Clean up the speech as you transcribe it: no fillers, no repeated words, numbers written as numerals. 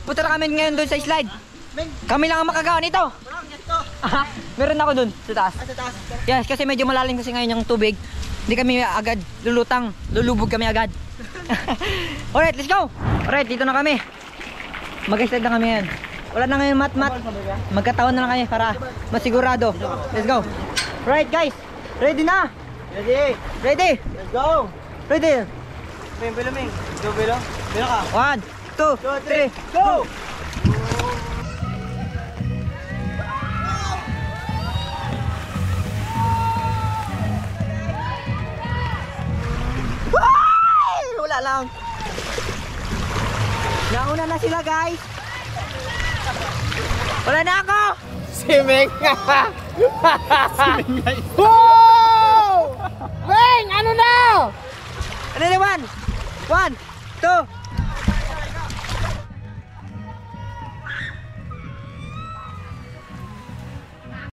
Punta na kami ngayon doon sa slide. Kami lang ang makagawa nito. Meron ako doon sa taas. Sa taas. Yes, kasi medyo malalim kasi ngayon yung tubig. Hindi kami agad lulutang. Lulubog kami agad. Alright, let's go. Alright, dito na kami. Mag-slide na kami yan. Wala na ngayon mat-mat. Magkataon na lang kami para masigurado. Let's go. Alright guys, ready na? Ready. Ready? Let's go. Ready? Luming. Go, Bilo. Bilo ka. 1, 2, 3, go! Wala lang. Nauna na sila guys. Wala na ako. Simeng! Wow! Bang! Ano na? Ano naman? 1, 2,